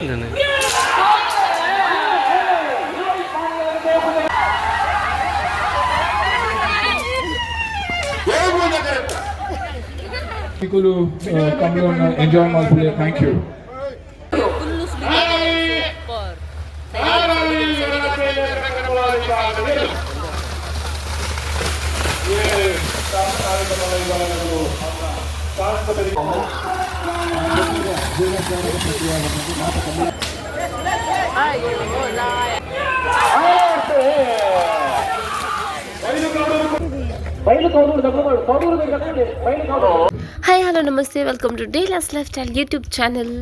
People who come here and enjoy Malpulya, thank you. Hi hello ನಮಸ್ತೆ, welcome to ಡೇಲಾಸ್ lifestyle YouTube channel.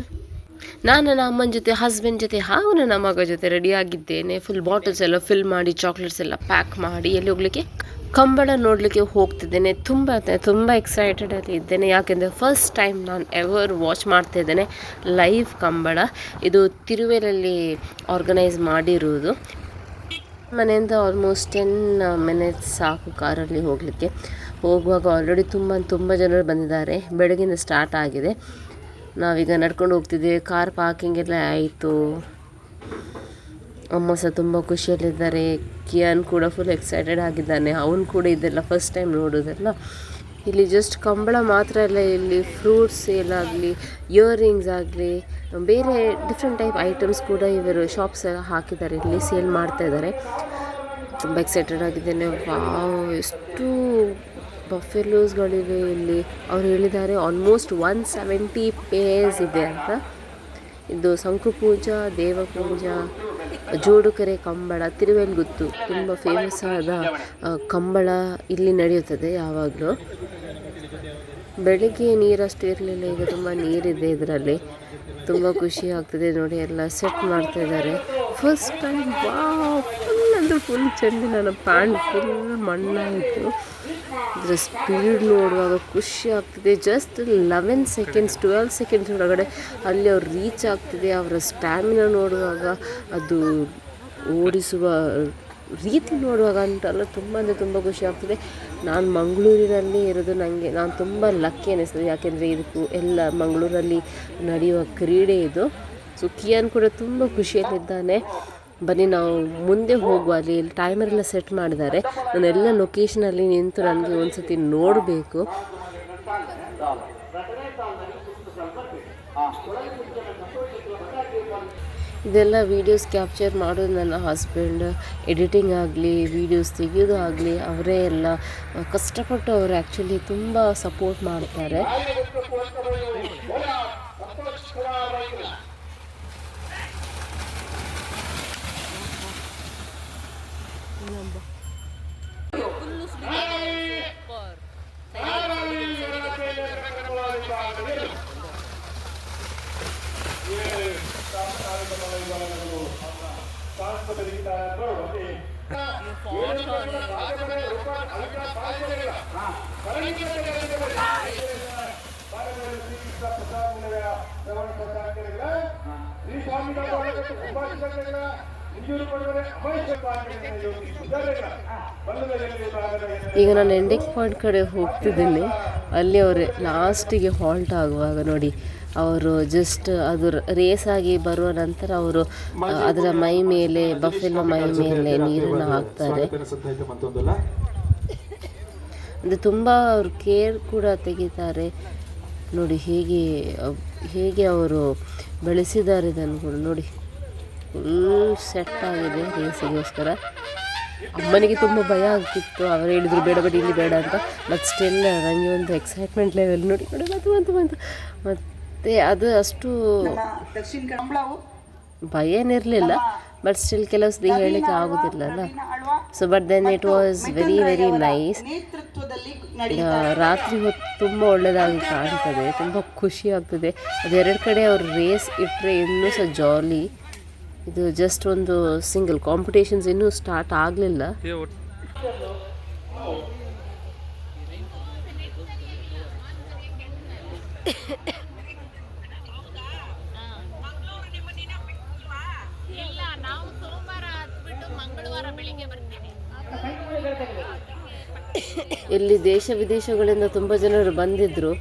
ನಾನು ನನ್ನ ಅಮ್ಮನ ಜೊತೆ, ಹಸ್ಬೆಂಡ್ ಜೊತೆ ಹಾಗೂ ನನ್ನ ಮಗ ಜೊತೆ ರೆಡಿಯಾಗಿದ್ದೇನೆ. ಫುಲ್ ಬಾಟಲ್ಸ್ ಎಲ್ಲ ಫಿಲ್ ಮಾಡಿ, ಚಾಕ್ಲೇಟ್ಸ್ ಎಲ್ಲ ಪ್ಯಾಕ್ ಮಾಡಿ ಎಲ್ಲಿ ಹೋಗ್ಲಿಕ್ಕೆ ಕಂಬಳ ನೋಡಲಿಕ್ಕೆ ಹೋಗ್ತಿದ್ದೇನೆ. ತುಂಬ ಎಕ್ಸೈಟೆಡಲ್ಲಿ ಇದ್ದೇನೆ. ಯಾಕೆಂದರೆ ಫಸ್ಟ್ ಟೈಮ್ ನಾನು ಎವರ್ ವಾಚ್ ಮಾಡ್ತಾ ಇದ್ದೇನೆ ಲೈವ್ ಕಂಬಳ. ಇದು ತಿರುವೇಲಲ್ಲಿ ಆರ್ಗನೈಸ್ ಮಾಡಿರುವುದು. ಮನೆಯಿಂದ ಆಲ್ಮೋಸ್ಟ್ 10 ಮಿನಿಟ್ಸ್ ಸಾಕು ಕಾರಲ್ಲಿ ಹೋಗಲಿಕ್ಕೆ. ಹೋಗುವಾಗ ಆಲ್ರೆಡಿ ತುಂಬ ಜನರು ಬಂದಿದ್ದಾರೆ. ಬೆಳಗಿನ ಸ್ಟಾರ್ಟ್ ಆಗಿದೆ. ನಾವೀಗ ನಡ್ಕೊಂಡು ಹೋಗ್ತಿದ್ದೇವೆ. ಕಾರ್ ಪಾರ್ಕಿಂಗ್ ಎಲ್ಲ ಆಯಿತು. ಅಮ್ಮ ಸಹ ತುಂಬ ಖುಷಿಯಲ್ಲಿದ್ದಾರೆ. ಕಿಯಾನ್ ಕೂಡ ಫುಲ್ ಎಕ್ಸೈಟೆಡ್ ಆಗಿದ್ದಾನೆ. ಅವನು ಕೂಡ ಇದೆಲ್ಲ ಫಸ್ಟ್ ಟೈಮ್ ನೋಡೋದಲ್ಲ. ಇಲ್ಲಿ ಜಸ್ಟ್ ಕಂಬಳ ಮಾತ್ರ ಅಲ್ಲ, ಇಲ್ಲಿ ಫ್ರೂಟ್ಸ್ ಸೇಲ್ ಆಗಲಿ, ಇಯರಿಂಗ್ಸ್ ಆಗಲಿ, ಬೇರೆ ಡಿಫ್ರೆಂಟ್ ಟೈಪ್ ಐಟಮ್ಸ್ ಕೂಡ ಇವರು ಶಾಪ್ಸ್ ಎಲ್ಲ ಹಾಕಿದ್ದಾರೆ. ಇಲ್ಲಿ ಸೇಲ್ ಮಾಡ್ತಾ ಇದ್ದಾರೆ. ತುಂಬ ಎಕ್ಸೈಟೆಡ್ ಆಗಿದ್ದೇನೆ. ವಾವ್, ಎಷ್ಟು ಬಫೆಲೋಸ್ಗಳಿವೆ ಇಲ್ಲಿ. ಅವ್ರು ಹೇಳಿದ್ದಾರೆ ಆಲ್ಮೋಸ್ಟ್ 170 ಪೇರ್ಸ್ ಇದೆ ಅಂತ. ಇದು ಶಂಕುಪೂಜಾ, ದೇವಪೂಜಾ, ಜೋಡುಕರೆ ಕಂಬಳ, ತಿರುವೆಲ್ಗುತ್ತು ತುಂಬ ಫೇಮಸ್ ಆದ ಕಂಬಳ ಇಲ್ಲಿ ನಡೆಯುತ್ತದೆ ಯಾವಾಗಲೂ. ಬೆಳಿಗ್ಗೆ ನೀರಷ್ಟು ಇರಲಿಲ್ಲ, ಈಗ ತುಂಬ ನೀರಿದೆ ಇದರಲ್ಲಿ. ತುಂಬ ಖುಷಿ ಆಗ್ತದೆ ನೋಡಿ. ಎಲ್ಲ ಸೆಟ್ ಮಾಡ್ತಾ ಇದ್ದಾರೆ. ಫಸ್ಟ್ ಟೈಮ್ ಫುಲ್ ಅಂದರೆ ಫುಲ್ ಚೆಂದ. ನನ್ನ ಪ್ಯಾಂಟ್ ಫುಲ್ ಮಣ್ಣಾಯಿತು. ಇದರ ಸ್ಪೀಡ್ ನೋಡುವಾಗ ಖುಷಿ ಆಗ್ತಿದೆ. ಜಸ್ಟ್ 11 ಸೆಕೆಂಡ್ಸ್ 12 ಸೆಕೆಂಡ್ಸ್ ಒಳಗಡೆ ಅಲ್ಲಿ ಅವ್ರು ರೀಚ್ ಆಗ್ತಿದೆ. ಅವರ ಸ್ಟ್ಯಾಮಿನಾ ನೋಡುವಾಗ, ಅದು ಓಡಿಸುವ ರೀತಿ ನೋಡುವಾಗ ಅಂತಲ್ಲ ತುಂಬ ಅಂದರೆ ತುಂಬ ಖುಷಿ ಆಗ್ತದೆ. ನಾನು ಮಂಗಳೂರಿನಲ್ಲಿ ಇರೋದು, ನಾನು ತುಂಬ ಲಕ್ಕಿ ಅನ್ನಿಸ್ತದೆ. ಯಾಕೆಂದರೆ ಇದಕ್ಕೂ ಎಲ್ಲ ಮಂಗಳೂರಲ್ಲಿ ನಡೆಯುವ ಕ್ರೀಡೆ ಇದು. ಸೊ ಕಿಯಾನ್ ಕೂಡ ತುಂಬ ಖುಷಿಯಲ್ಲಿದ್ದಾನೆ. ಬನ್ನಿ ನಾವು ಮುಂದೆ ಹೋಗುವ. ಅಲ್ಲಿ ಟೈಮರೆಲ್ಲ ಸೆಟ್ ಮಾಡಿದ್ದಾರೆ. ನಾನೆಲ್ಲ ಲೊಕೇಶನಲ್ಲಿ ನಿಂತು ನನಗೆ ಒಂದು ಸತಿ ನೋಡಬೇಕು. ಇದೆಲ್ಲ ವೀಡಿಯೋಸ್ ಕ್ಯಾಪ್ಚರ್ ಮಾಡೋದು ನನ್ನ ಹಸ್ಬೆಂಡ್. ಎಡಿಟಿಂಗ್ ಆಗಲಿ, ವೀಡಿಯೋಸ್ ತೆಗೆಯೋದು ಆಗಲಿ ಅವರೇ ಎಲ್ಲ ಕಷ್ಟಪಟ್ಟು ಅವರು ಆ್ಯಕ್ಚುಲಿ ತುಂಬ ಸಪೋರ್ಟ್ ಮಾಡ್ತಾರೆ. ಈಗ ನಾನು ಎಂಡಿಂಗ್ ಪಾಯಿಂಟ್ ಕಡೆ ಹೋಗ್ತಿದ್ದೀನಿ. ಅಲ್ಲಿ ಅವರು ಲಾಸ್ಟಿಗೆ ಹಾಲ್ಟ್ ಆಗುವಾಗ ನೋಡಿ, ಅವರು ಜಸ್ಟ್ ಅದು ರೇಸ್ ಆಗಿ ಬರುವ ನಂತರ ಅವರು ಅದರ ಮೈ ಮೇಲೆ, ಬಫೆಲೋ ಮೈ ಮೇಲೆ ನೀರನ್ನು ಹಾಕ್ತಾರೆ. ಅಂದರೆ ತುಂಬ ಅವರು ಕೇರ್ ಕೂಡ ತೆಗಿತಾರೆ ನೋಡಿ. ಹೇಗೆ ಅವರು ಬೆಳೆಸಿದ್ದಾರೆ ಇದನ್ನು ಕೂಡ ನೋಡಿ. ಫುಲ್ ಸೆಟ್ ಆಗಿದೆ ರೇಸಿಗೋಸ್ಕರ. ಅಮ್ಮನಿಗೆ ತುಂಬ ಭಯ ಆಗ್ತಿತ್ತು. ಅವರು ಹೇಳಿದರು ಬೇಡ ಇಲ್ಲಿ ಬೇಡ ಅಂತ. ಬಟ್ ಸ್ಟಿಲ್ ನನಗೆ ಒಂದು ಎಕ್ಸೈಟ್ಮೆಂಟ್ ಲೆವೆಲ್ ನೋಡಿ ಬಂತು. ಮತ್ತು ಅದು ಅಷ್ಟು ಭಯ ಏನಿರಲಿಲ್ಲ. ಬಟ್ ಸ್ಟಿಲ್ ಕೆಲವು ಸತಿ ಹೇಳಲಿಕ್ಕೆ ಆಗೋದಿಲ್ಲಲ್ಲ. So but then it was very nice. ರಾತ್ರಿ ಹೊತ್ತು ತುಂಬ ಒಳ್ಳೆಯದಾಗಿ ಕಾಣ್ತದೆ. ತುಂಬ ಖುಷಿ ಆಗ್ತದೆ. ಅದು 2 ಕಡೆ ಅವರು ರೇಸ್ ಇಟ್ಟರೆ ಇನ್ನೂ ಸಹ ಜಾಲಿ. ಇದು ಜಸ್ಟ್ ಒಂದು ಸಿಂಗಲ್ ಕಾಂಪಿಟೇಷನ್ಸ್ ಇನ್ನೂ ಸ್ಟಾರ್ಟ್ ಆಗಲಿಲ್ಲ. ಇಲ್ಲಿ ದೇಶ ವಿದೇಶಗಳಿಂದ ತುಂಬ ಜನರು ಬಂದಿದ್ದರು.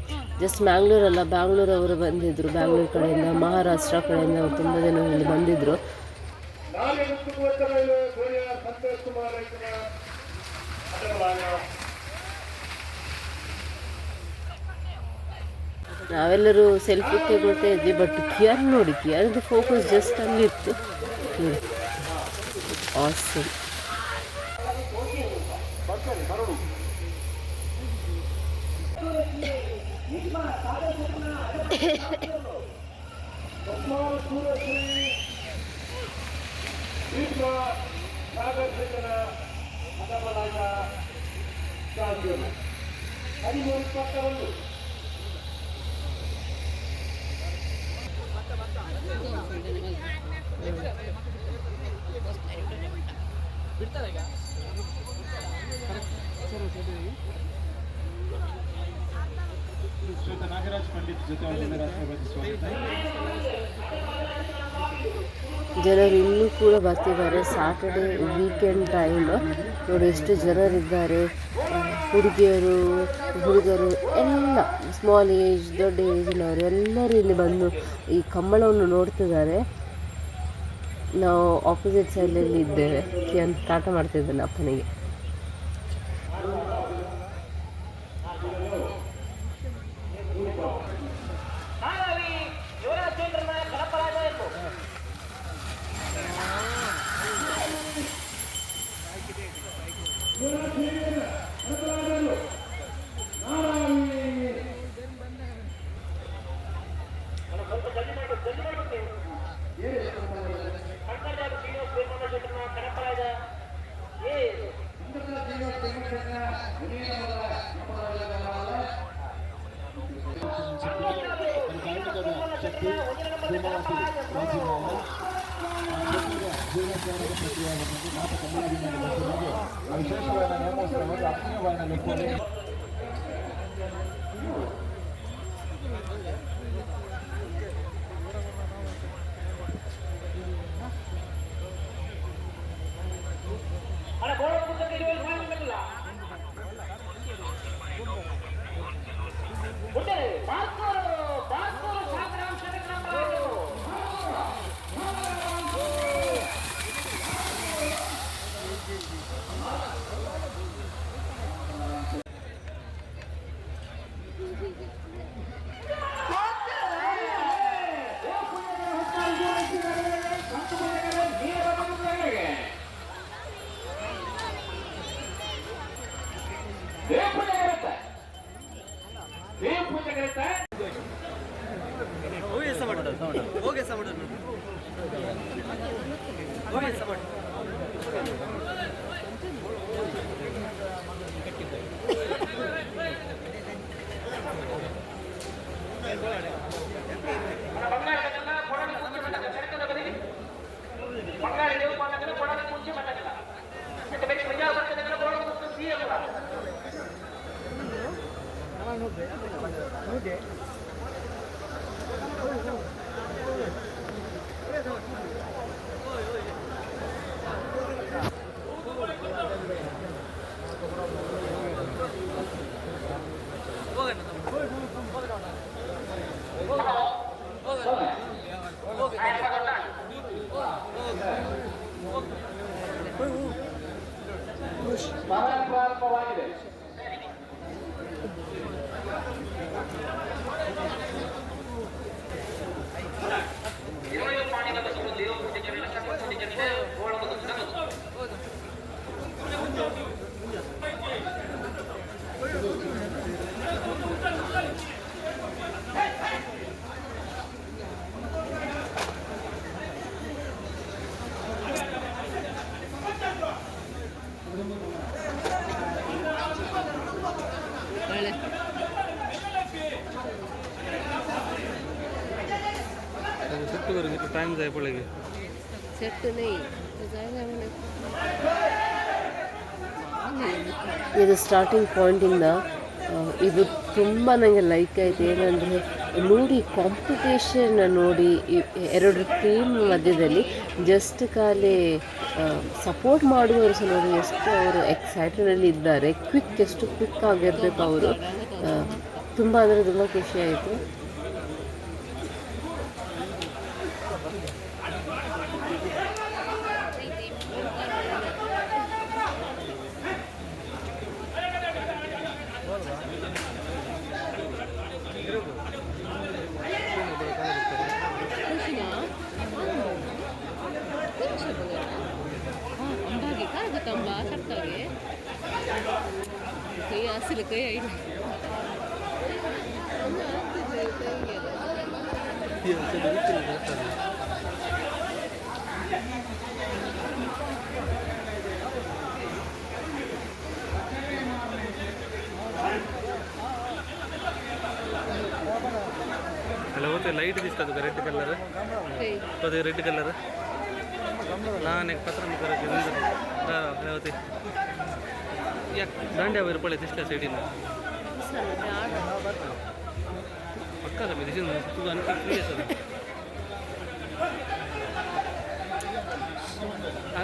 ಜಸ್ಟ್ ಮ್ಯಾಂಗ್ಳೂರಲ್ಲ, ಬ್ಯಾಂಗ್ಳೂರವರು ಬಂದಿದ್ದರು. ಬ್ಯಾಂಗ್ಳೂರು ಕಡೆಯಿಂದ, ಮಹಾರಾಷ್ಟ್ರ ಕಡೆಯಿಂದ ಅವ್ರು ತುಂಬ ಜನ ಇಲ್ಲಿ ಬಂದಿದ್ದರು. ನಾವೆಲ್ಲರೂ ಸೆಲ್ಫಿ ತೆಗೊಳ್ತಾ ಇದ್ವಿ. ಬಟ್ ಕಿಯರ್ ನೋಡಿ, ಕಿಯರ್ದು ಫೋಕಸ್ ಜಸ್ಟ್ ಅಲ್ಲಿತ್ತು ನೋಡಿ. ಆಸಮ್. ಜನರು ಇನ್ನೂ ಕೂಡ ಬರ್ತಿದ್ದಾರೆ. ಸ್ಯಾಟರ್ಡೇ ವೀಕೆಂಡ್ ಟೈಮ್ ನೋಡಿ ಎಷ್ಟು ಜನರಿದ್ದಾರೆ. ಹುಡುಗಿಯರು, ಹುಡುಗರು ಎಲ್ಲ, ಸ್ಮಾಲ್ ಏಜ್, ದೊಡ್ಡ ಏಜಿನವರು ಎಲ್ಲರೂ ಇಲ್ಲಿ ಬಂದು ಈ ಕಂಬಳವನ್ನು ನೋಡ್ತಿದ್ದಾರೆ. ನಾವು ಆಪೋಸಿಟ್ ಸೈಡಲ್ಲಿ ಇದ್ದೇವೆ. ಕಿಯನ್ ಟಾಟಾ ಮಾಡ್ತಿದ್ದಾನೆ ಅಪ್ಪನಿಗೆ. टाइम जाए पड़ेगा सेट नहीं ಇದು ಸ್ಟಾರ್ಟಿಂಗ್ ಪಾಯಿಂಟಿಂದ ಇದು ತುಂಬ ನನಗೆ ಲೈಕ್ ಆಯಿತು. ಏನಂದರೆ ನೋಡಿ, ಕಾಂಪಿಟೇಷನ್ ನೋಡಿ, ಎರಡು ಟೀಮ್ ಮಧ್ಯದಲ್ಲಿ ಜಸ್ಟ್ ಖಾಲಿ ಸಪೋರ್ಟ್ ಮಾಡುವವರು ಸಹ ನೋಡಿ ಎಷ್ಟು ಅವರು ಎಕ್ಸೈಟೆಡಲ್ಲಿ ಇದ್ದಾರೆ. ಕ್ವಿಕ್, ಎಷ್ಟು ಕ್ವಿಕ್ ಆಗಿರಬೇಕು ಅವರು. ತುಂಬ ಅಂದರೆ ತುಂಬ ಖುಷಿ ಆಯಿತು. asli kayak ini. Iya, sedikit kelihatan. Kalau itu light diska tuh red color. Tuh red color. Nah, nek patram kara jilin. Nah, kalau itu. Ya, brand apa itu diska side ini. Pekka kami di sini tuh kan clear sih.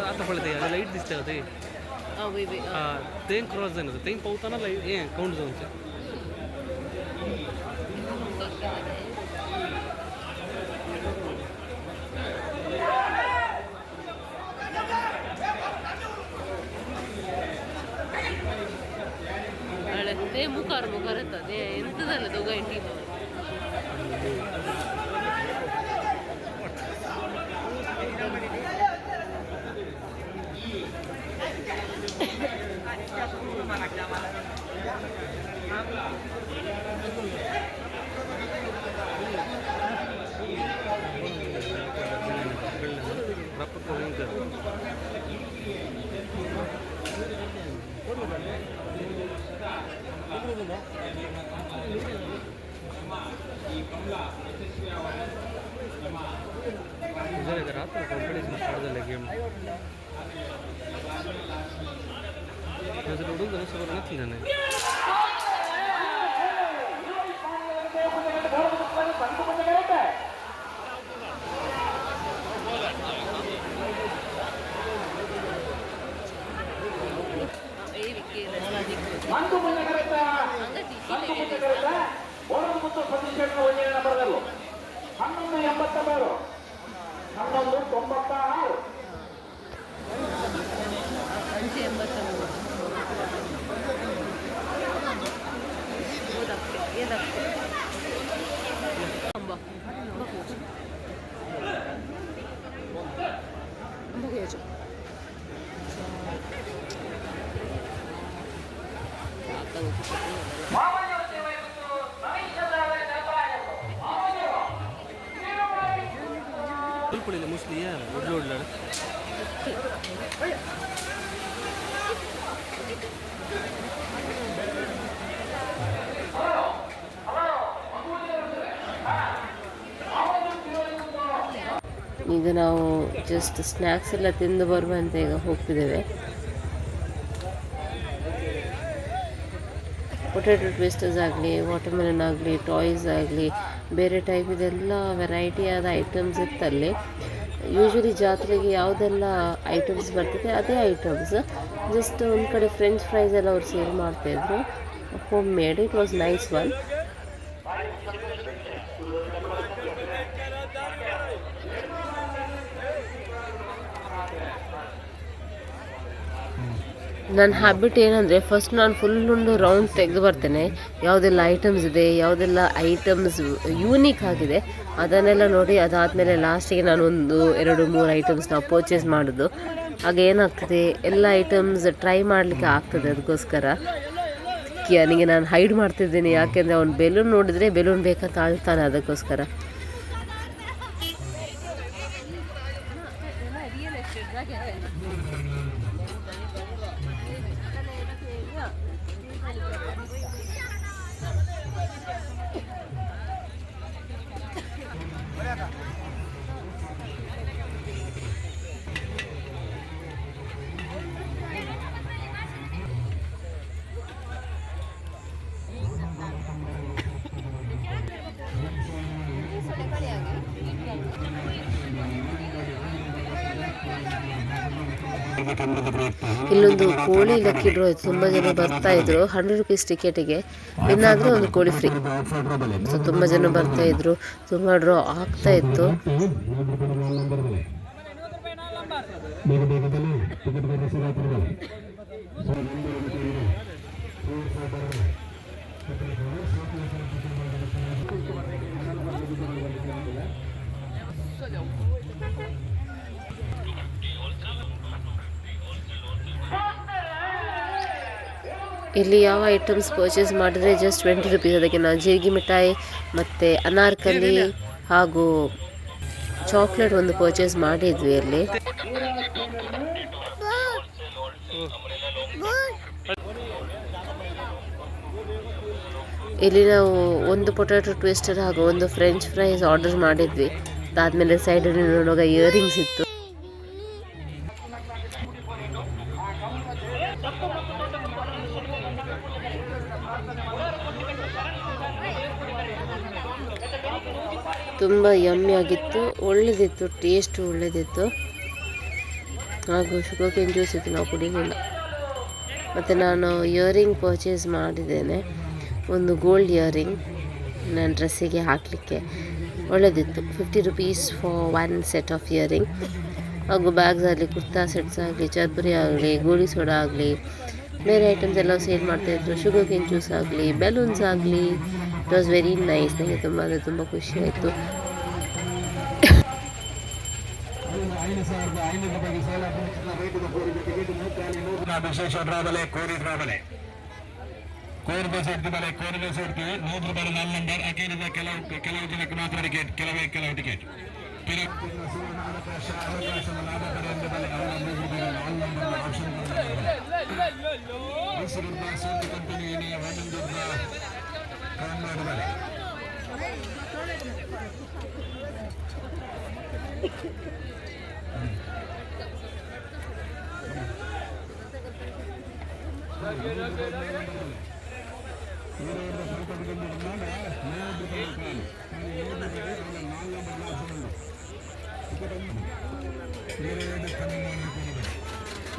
Atau kalau itu light diska tuh. Oh, wait. Ten cross zone itu, ten pautana light, count zone sih. ಮುಖಾರ್ ಇರ್ತದೆ ಎಂಥದಲ್ಲ ದೊಗ ಇಂಟಿ रात में competition start झाले game रोडून जाऊन सगळं नसली जाणे ಪುಳಿಲ್ಲ ಮುಸ್ಲಿ ಒಡ್ಲೋಡ್ಲ ಈಗ ನಾವು ಜಸ್ಟ್ ಸ್ನ್ಯಾಕ್ಸ್ ಎಲ್ಲ ತಿಂದು ಬರುವಂತೆ ಈಗ ಹೋಗ್ತಿದ್ದೇವೆ. ಪೊಟ್ಯಾಟೊ ಟ್ವಿಸ್ಟರ್ಸ್ ಆಗಲಿ, ವಾಟರ್ಮೆಲನ್ ಆಗಲಿ, ಟಾಯ್ಸ್ ಆಗಲಿ, ಬೇರೆ ಟೈಪ್ ಇದೆಲ್ಲ ವೆರೈಟಿಯಾದ ಐಟಮ್ಸ್ ಇತ್ತಲ್ಲಿ. ಯೂಶ್ವಲಿ ಜಾತ್ರೆಗೆ ಯಾವುದೆಲ್ಲ ಐಟಮ್ಸ್ ಬರ್ತದೆ ಅದೇ ಐಟಮ್ಸ್. ಜಸ್ಟ್ ಒಂದು ಕಡೆ ಫ್ರೆಂಚ್ ಫ್ರೈಸ್ ಎಲ್ಲ ಅವ್ರು ಸೇಲ್ ಮಾಡ್ತಾಯಿದ್ರು, home made. It was nice one. ನನ್ನ ಹ್ಯಾಬಿಟ್ ಏನಂದರೆ ಫಸ್ಟ್ ನಾನು ಫುಲ್ಲೊಂದು ರೌಂಡ್ ತೆಗೆದು ಬರ್ತೇನೆ, ಯಾವುದೆಲ್ಲ ಐಟಮ್ಸ್ ಇದೆ, ಯಾವುದೆಲ್ಲ ಐಟಮ್ಸ್ ಯೂನಿಕ್ ಆಗಿದೆ ಅದನ್ನೆಲ್ಲ ನೋಡಿ. ಅದಾದಮೇಲೆ ಲಾಸ್ಟಿಗೆ ನಾನು 1, 2, 3 ಐಟಮ್ಸ್ ನಾವು ಪರ್ಚೇಸ್ ಮಾಡೋದು. ಆಗ ಏನಾಗ್ತದೆ, ಎಲ್ಲ ಐಟಮ್ಸ್ ಟ್ರೈ ಮಾಡಲಿಕ್ಕೆ ಆಗ್ತದೆ. ಅದಕ್ಕೋಸ್ಕರ ನನಗೆ ನಾನು ಹೈಡ್ ಮಾಡ್ತಿದ್ದೀನಿ, ಯಾಕೆಂದರೆ ಅವ್ನು ಬೆಲೂನ್ ನೋಡಿದರೆ ಬೆಲೂನ್ ಬೇಕಂತ ಅಳ್ತಾನೆ. ಅದಕ್ಕೋಸ್ಕರ ಇಲ್ಲೊಂದು ಕೋಳಿ ಲಕ್ಕಿ ಡ್ರಾ ಇತ್ತು, ತುಂಬ ಜನ ಬರ್ತಾಯಿದ್ರು. 100 ರೂಪೀಸ್ ಟಿಕೆಟಿಗೆ ಇನ್ನಾದರೆ ಒಂದು ಕೋಳಿ ಫ್ರೀ. ಸೊ ತುಂಬ ಜನ ಬರ್ತಾಯಿದ್ರು, ತುಂಬ ಡ್ರಾ ಆಗ್ತಾಯಿತ್ತು. ಇಲ್ಲಿ ಯಾವ ಐಟಮ್ಸ್ ಪರ್ಚೇಸ್ ಮಾಡಿದರೆ ಜಸ್ಟ್ 20 ರೂಪೀಸ್. ಅದಕ್ಕೆ ನಾವು ಜೀರಿಗೆ ಮಿಠಾಯಿ ಮತ್ತು ಅನಾರ್ಕಲಿ ಹಾಗೂ ಚಾಕ್ಲೇಟ್ ಒಂದು ಪರ್ಚೇಸ್ ಮಾಡಿದ್ವಿ ಅಲ್ಲಿ. ಇಲ್ಲಿ ನಾವು ಒಂದು ಪೊಟ್ಯಾಟೊ ಟ್ವಿಸ್ಟರ್ ಹಾಗೂ ಒಂದು ಫ್ರೆಂಚ್ ಫ್ರೈಸ್ ಆರ್ಡರ್ ಮಾಡಿದ್ವಿ. ಅದಾದಮೇಲೆ ಸೈಡಲ್ಲಿ ನೋಡುವಾಗ ಇಯರಿಂಗ್ಸ್ ಇತ್ತು. ತುಂಬ ಯಮ್ಮಿ ಆಗಿತ್ತು, ಒಳ್ಳೆದಿತ್ತು, ಟೇಸ್ಟ್ ಒಳ್ಳೆದಿತ್ತು. ಹಾಗೂ ಶುಗರ್ ಕೇನ್ ಜ್ಯೂಸ್ ಇತ್ತು, ನಾವು ಕುಡಿಲಿಲ್ಲ. ಮತ್ತು ನಾನು ಇಯರಿಂಗ್ ಪರ್ಚೇಸ್ ಮಾಡಿದ್ದೇನೆ, ಒಂದು ಗೋಲ್ಡ್ ಇಯರಿಂಗ್ ನನ್ನ ಡ್ರೆಸ್ಸಿಗೆ ಹಾಕಲಿಕ್ಕೆ. ಒಳ್ಳೆದಿತ್ತು. 50 rupees for 1 set of earring. ಹಾಗೂ ಬ್ಯಾಗ್ಸ್ ಆಗಲಿ, ಕುರ್ತಾ ಸೆಟ್ಸ್ ಆಗಲಿ, ಚರ್ಬರಿ ಆಗಲಿ, ಗೋಳಿ ಸೋಡಾ ಆಗಲಿ, ಬೇರೆ ಐಟಮ್ಸ್ ಎಲ್ಲ ಸೇಲ್ ಮಾಡ್ತಾಯಿದ್ರು. ಶುಗರ್ ಕೇನ್ ಜ್ಯೂಸ್ ಆಗಲಿ, ಬೆಲೂನ್ಸ್ ಆಗಲಿ. It was very nice. ನನಗೆ ತುಂಬ ಅಂದರೆ ತುಂಬ ಖುಷಿ ಆಯಿತು. ವಿಶೇಷ ಡ್ರಾಬಲೆ ಕೋರಿ ಡ್ರಾಬಲೆ ಕೋರ್ಬ ಸೆಟ್ ಬಲೆ ಕೋರಿನ ಸೆಟ್ಗೆ 100 ರೂಪಾಯಿ 4 ನಂಬರ್ ಹಾಕಿರುವ ಕೆಲವು ಜನಕ್ಕೆ ಮಾತ್ರ ಟಿಕೆಟ್, ಕೆಲವು ಟಿಕೆಟ್. ಲಾಭ ಪಡೆಯುವ ಬಲೆ ಅವರ 3 ರೂಪಾಯಿ 4 ನಂಬರ್ ಆಪ್ಷನ್ ಕಂಪನಿ ಏನೇ 1 ಕಾನ್ವಾಡ್ ಬಲೆ.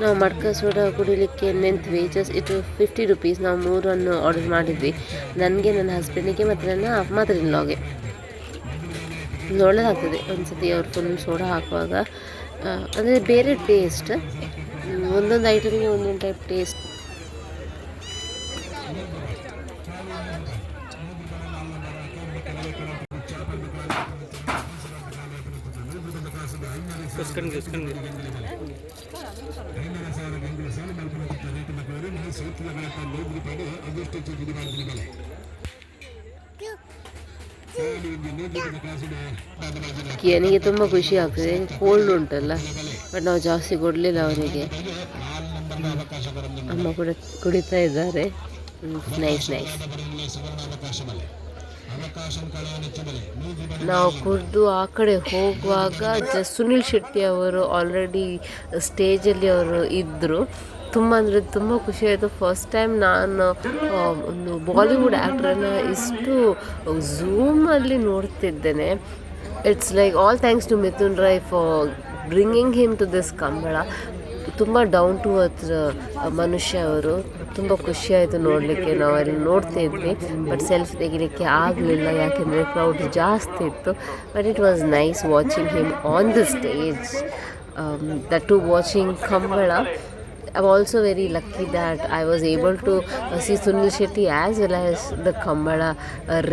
ನಾವು ಮಡ್ಕ ಸೋಡಾ ಕುಡಿಲಿಕ್ಕೆ ನಿಂತ್ವಿ. ಜಸ್ಟ್ ಇದು 50 ರೂಪೀಸ್. ನಾವು 3 ಆರ್ಡರ್ ಮಾಡಿದ್ವಿ, ನನಗೆ, ನನ್ನ ಹಸ್ಬೆಂಡಿಗೆ ಮತ್ತು ನನ್ನ ಮದರ್ ಇನ್ ಲಾಗೆ. ಒಳ್ಳೆದಾಗ್ತದೆ ಒಂದ್ಸತಿ ಅವ್ರು ಫುಲ್ ಸೋಡಾ ಹಾಕುವಾಗ. ಅಂದರೆ ಬೇರೆ ಟೇಸ್ಟ್, ಒಂದೊಂದು ಐಟಮ್ಗೆ ಒಂದೊಂದು ಟೈಪ್ ಟೇಸ್ಟ್. ನನಗೆ ತುಂಬ ಖುಷಿ ಆಗ್ತದೆ. ಕೋಲ್ಡ್ ಉಂಟಲ್ಲ, ಬಟ್ ನಾವು ಜಾಸ್ತಿ ಕೊಡಲಿಲ್ಲ ಅವನಿಗೆ. ಅಮ್ಮ ಕೂಡ ಕುಡಿತಾ ಇದ್ದಾರೆ. ನೈಸ್. ನಾವು ಕುಡಿದು ಆ ಕಡೆ ಹೋಗುವಾಗ ಸುನಿಲ್ ಶೆಟ್ಟಿ ಅವರು ಆಲ್ರೆಡಿ ಸ್ಟೇಜಲ್ಲಿ ಅವರು ಇದ್ದರು. ತುಂಬ ಅಂದರೆ ತುಂಬ ಖುಷಿ ಆಯಿತು. ಫಸ್ಟ್ ಟೈಮ್ ನಾನು ಒಂದು ಬಾಲಿವುಡ್ ಆ್ಯಕ್ಟ್ರನ್ನು ಇಷ್ಟು ಝೂಮಲ್ಲಿ ನೋಡ್ತಿದ್ದೇನೆ. It's like all thanks to Mithun Rai for bringing him to this Kambala. ತುಂಬ ಡೌನ್ ಟು ಅರ್ತ್ ಮನುಷ್ಯ ಅವರು. ತುಂಬ ಖುಷಿಯಾಯಿತು ನೋಡಲಿಕ್ಕೆ. ನಾವು ಅಲ್ಲಿ ನೋಡ್ತಾ ಇದ್ವಿ, ಬಟ್ ಸೆಲ್ಫಿ ತೆಗಿಲಿಕ್ಕೆ ಆಗಲಿಲ್ಲ, ಯಾಕೆಂದರೆ ಕ್ರೌಡ್ ಜಾಸ್ತಿ ಇತ್ತು. But it was nice watching him on the stage, that to watching Kambala. I'm also very lucky that I was able to see Sunil Shetty as well as the Kambala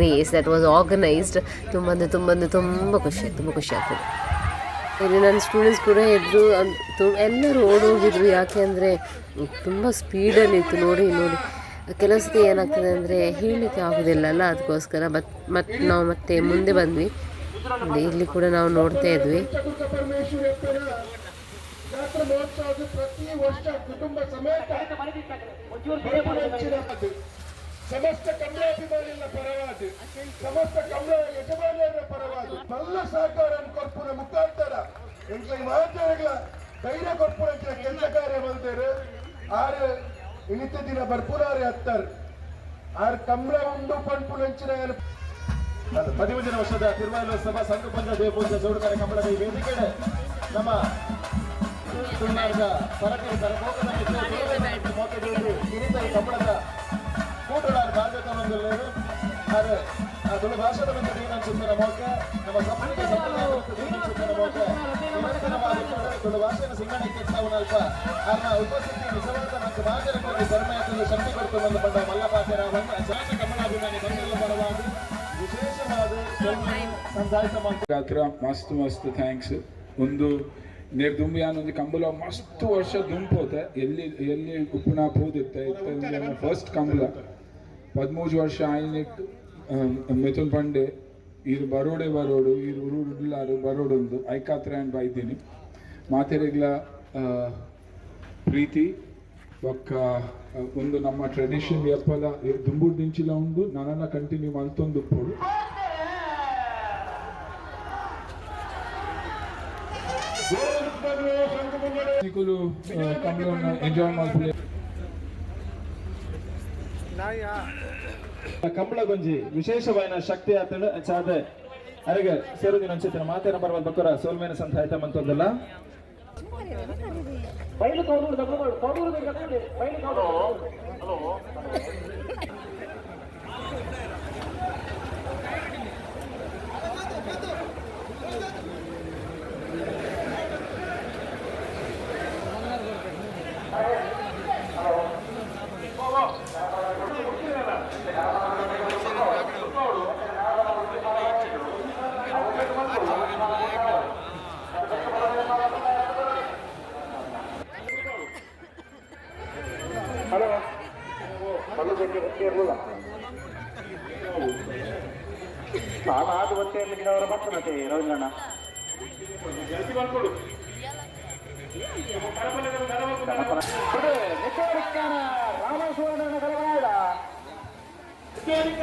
race that was organized. ತುಂಬ ಖುಷಿ ಆಗ್ತದೆ. ಇಲ್ಲಿ ನನ್ನ students ಕೂಡ ಇದ್ದರು, ಎಲ್ಲರೂ ಓಡೋಗಿದ್ರು. ಯಾಕೆಂದರೆ ತುಂಬ ಸ್ಪೀಡಲ್ಲಿ ಇತ್ತು. ನೋಡಿ ಕೆಲವು ಸತಿ ಏನಾಗ್ತದೆ ಅಂದರೆ ಹೇಳಲಿಕ್ಕೆ ಆಗೋದಿಲ್ಲಲ್ಲ, ಅದಕ್ಕೋಸ್ಕರ ನಾವು ಮತ್ತೆ ಮುಂದೆ ಬಂದ್ವಿ. ಇಲ್ಲಿ ಕೂಡ ನಾವು ನೋಡ್ತಾ ಇದ್ವಿ. ಪ್ರತಿ ವರ್ಷ ಕುಟುಂಬ ಸಮೇತ ಸಮಸ್ತ ಕಮಲಾಭಿಮಾನಿಗಳ ಪರವಾಗಿ, ಸಮಸ್ತ ಕಮಲ ಯಜಮಾನಿಯರ ಪರವಾಗಿ ಎಲ್ಲ ಸಹಕಾರ ಕೊರ್ಪುರ ಮುಖಾಂತರ ಎಂಟ್ಲೈ ಮಹಾಜನಗಳ ಧೈರ್ಯ ಕೊರ್ಪುರ ಕೆಲಸ ಕಾರ್ಯ ಬಂದೇರು. ಆರು ಇಳಿತ ದಿನ ಬರ್ಪುರಾರೆ ಹತ್ತಾರು ಆರು ಕಮಲ ಉಂಡು ಪಂಪುನಂಚಿನ 15ನೇ ವರ್ಷದ ತಿರುಮಲೋತ್ಸವ ಸಂಘ ಪಂಚ ದೇವಪೂಜೆ ಜೋಡುಗಾರ ಕಂಬಳದ ಈ ವೇದಿಕೆ ನಮ್ಮ ತುಳುನಾಡಿನ ಪರಕೇತರ ಮೋಕದಲ್ಲಿ ಕಿರಿತ ಈ ಕಂಬಳದ ಕೂಟಲಾದ ಭಾಗತನೊಂದಿಲ್ಲೇವೆ ಆದರೆ ಆ ತುಳು ಭಾಷೆದ ಬಂದು ದೀನನ್ಸುತ್ತಿನ ಮೋಕೆ ನಮ್ಮ ಸಂಸ್ಕೃತಿ ದೀನನ್ಸುತ್ತಿನ ಮೋಕೆ ನಿರಂತರವಾಗುತ್ತದೆ ತುಳು ಭಾಷೆಯ ಸಿಂಗಣಕ್ಕೆ ಅಲ್ಪ ಆರ್ನ ಉಪಸ್ಥಿತಿ ನಿಜವಾದ ಮತ್ತು ಭಾಷೆಗೆ ಧರ್ಮಯತ್ನ ಶಕ್ತಿ ಕೊಡ್ತು ಬಂದ ಮಲ್ಲಪಾತೆರಾವನ್ನು ಜಾತ ಕಮಲಾಭಿಮಾನಿ ಬಂದೆಲ್ಲ ಪರವಾಗಿ ವಿಶೇಷವಾದ ಸಂಧಾಯಿತ ಗಾತ್ರ ಮಸ್ತ್ ಮಸ್ತ್ ಥ್ಯಾಂಕ್ಸ್ ಒಂದು ನೇರ್ ದುಂಬಿ ಅನ್ನೋದು ಕಂಬಳ ಮಸ್ತ್ ವರ್ಷ ದುಂಪೋತೆ ಎಲ್ಲಿ ಎಲ್ಲಿ ಉಪ್ಪುನ ಪೋದಿತ್ತೆ ಇತ್ತ ಫಸ್ಟ್ ಕಂಬಳ 13 ವರ್ಷ ಆಯ್ನಿಕ್ ಮಿಥುನ್ ಪಂಡೆ ಇರು ಬರೋಡೆ ಬರೋಡು ಇರು ಉರುಡ್ಲಾರು ಬರೋಡೊಂದು ಐಕಾತ್ರ ಅಂಡ್ ಬೈತೀನಿ ಮಾತೆರೆಗ್ಲ ಪ್ರೀತಿ ಒಕ್ಕ ಒಂದು ನಮ್ಮ ಟ್ರೆಡಿಷನ್ ಎಪ್ಪಲ ದುಂಬುಡ್ ದಿಂಚಿಲ ಉಂಡು ನನ್ನನ್ನ ಕಂಟಿನ್ಯೂ ಮಲ್ತೊಂದು ಪೋಡು ಕಂಬಳನ್ನ ಎಂಜಾಯ್ ಮಾಡ್ತೀವಿ ಕಂಬಳ ಗೊಂಜಿ ವಿಶೇಷವಾದ ಶಕ್ತಿ ಆತಳು ಚಾದೆ ಅರೆಗೆ ಸೇರುದಿನ ಚಿತ್ರ ಮಾತೇನ ಬರವಲ್ ಬಕ್ಕರ ಸೋಲ್ಮೇನ ಸಂತ ಆಯ್ತಾ ಮಂತೊಂದಲ್ಲ ಬೈಲು ಕೌಡೂರು ದಬ್ಬಳು ಕೌಡೂರು ಬೈಲು ಕೌಡೂರು ಹಲೋ ಆದು ಒತ್ತೆಯಲ್ಲಿ ಅವರ ಮಕ್ಕಳತೆ ರವೀಂದ್ರಣ್ಣ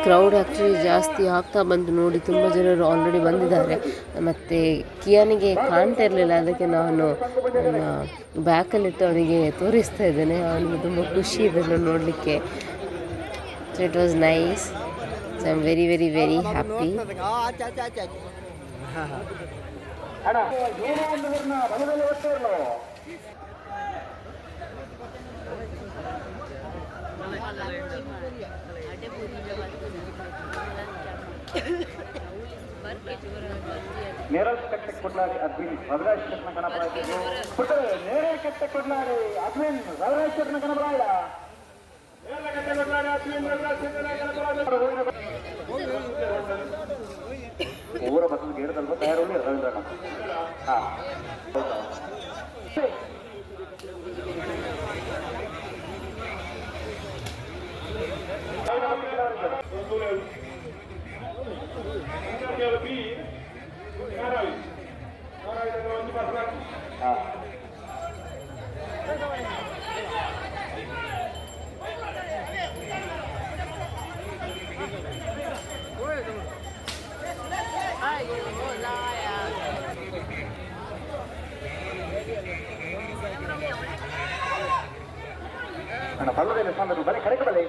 ಕ್ರೌಡ್ ಆ್ಯಕ್ಚುಲಿ ಜಾಸ್ತಿ ಆಗ್ತಾ ಬಂತು ನೋಡಿ, ತುಂಬ ಜನರು ಆಲ್ರೆಡಿ ಬಂದಿದ್ದಾರೆ. ಮತ್ತು ಕಿಯಾನಿಗೆ ಕಾಣ್ತಾ ಇರಲಿಲ್ಲ, ಅದಕ್ಕೆ ನಾನು ಬ್ಯಾಕಲ್ಲಿಟ್ಟು ಅವನಿಗೆ ತೋರಿಸ್ತಾ ಇದ್ದೇನೆ. ಅವನಿಗೆ ತುಂಬ ಖುಷಿ ಇದೆ ನೋಡಲಿಕ್ಕೆ. So it was nice. So I am very very very happy. Neralkatte Kodladi ಅದ್ವಿನ್ ರವಿರಾಜೇಶ್ವರನ ಕಣಬರಾಯಿತು ನೇರೇ ಕಟ್ಟೆ ಕೊಡ್ಲಾಡಿ ಅದ್ವಿನ್ ರವಿರಾಜೇಶ್ವರನ ಕಣಬರಾಯ ಊರ ಬಸ್ ಗೇಡದಲ್ಪ ತಯಾರು ರವೀಂದ್ರಣ್ಣ. ಹಾ ಅಣ್ಣ ಪಲ್ಲದಲ್ಲಿ ಸ್ವಾಮಿ ಬರೀ ಕಡೆಗೆ ಬರಲಿ.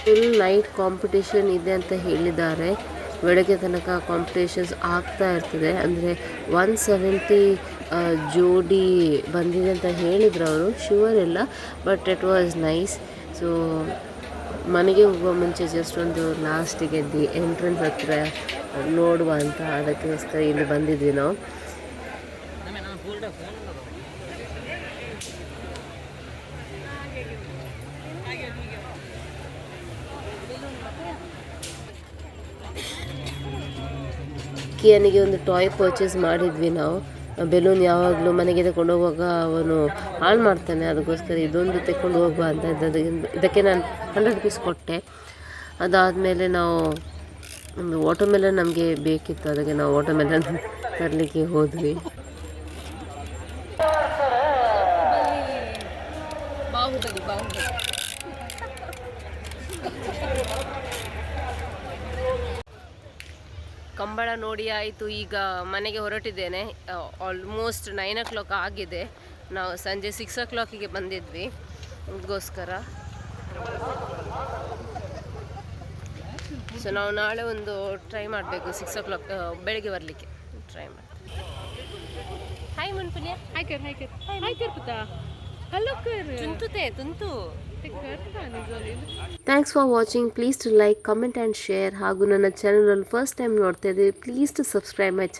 ಫುಲ್ ನೈಟ್ ಕಾಂಪಿಟೇಷನ್ ಇದೆ ಅಂತ ಹೇಳಿದ್ದಾರೆ. ಬೆಳಗ್ಗೆ ತನಕ ಕಾಂಪಿಟೇಷನ್ಸ್ ಆಗ್ತಾ ಇರ್ತದೆ. ಅಂದರೆ 170 ಜೋಡಿ ಬಂದಿದೆ ಅಂತ ಹೇಳಿದ್ರು ಅವರು, ಶ್ಯೂರ್ ಇಲ್ಲ, but it was nice. So ಮನೆಗೆ ಹೋಗುವ ಮುಂಚೆ ಜಸ್ಟ್ ಒಂದು ಲಾಸ್ಟಿಗೆ ಎಂಟ್ರೆನ್ಸ್ ಹತ್ರ ನೋಡುವ ಅಂತ, ಅದಕ್ಕೋಸ್ಕರ ಇಲ್ಲಿ ಬಂದಿದ್ವಿ ನಾವು. ಕಿಯನಿಗೆ ಒಂದು ಟಾಯ್ ಪರ್ಚೇಸ್ ಮಾಡಿದ್ವಿ ನಾವು. ಬೆಲೂನ್ ಯಾವಾಗಲೂ ಮನೆಗೆ ತಗೊಂಡು ಹೋಗುವಾಗ ಅವನು ಹಾಳು ಮಾಡ್ತಾನೆ, ಅದಕ್ಕೋಸ್ಕರ ಇದೊಂದು ತೆಕ್ಕೊಂಡು ಹೋಗುವ ಅಂತ ಇದಕ್ಕೆ ನಾನು 100 ರೂಪೀಸ್ ಕೊಟ್ಟೆ. ಅದಾದಮೇಲೆ ನಾವು ಒಂದು ವಾಟರ್ಮೆಲನ್ ನಮಗೆ ಬೇಕಿತ್ತು, ಅದಕ್ಕೆ ನಾವು ವಾಟರ್ಮೆಲನ್ ತರಲಿಕ್ಕೆ ಹೋದ್ವಿ. ಕಂಬಳ ನೋಡಿ ಆಯಿತು. ಈಗ ಮನೆಗೆ ಹೊರಟಿದ್ದೇನೆ. ಆಲ್ಮೋಸ್ಟ್ 9 o'clock ಆಗಿದೆ. ನಾವು ಸಂಜೆ 6 o'clock ಬಂದಿದ್ವಿ ಇದಕ್ಕೋಸ್ಕರ. ಸೊ ನಾವು ನಾಳೆ ಒಂದು ಟ್ರೈ ಮಾಡಬೇಕು 6 o'clock ಬೆಳಗ್ಗೆ ಬರಲಿಕ್ಕೆ ಟ್ರೈ ಮಾಡ್ತೀವಿ. ಹಾಯ್ ಮುನ್ಪುಣ್ಯ. ಹಾಯ್ ಕರ್ ಹಾಯ್ ಕರ್ ಹಾಯ್ ಕರ್ ಪುತ್ತ ಹಲೋ ಕರ್ ತುಂತುತೆ ತುಂತು. Thanks for watching. Please to like, comment and share. ಹಾಗೂ ನನ್ನ ಚಾನಲಲ್ಲಿ ಫಸ್ಟ್ ಟೈಮ್ ನೋಡ್ತಾ ಇದ್ದೀವಿ, please to subscribe my channel.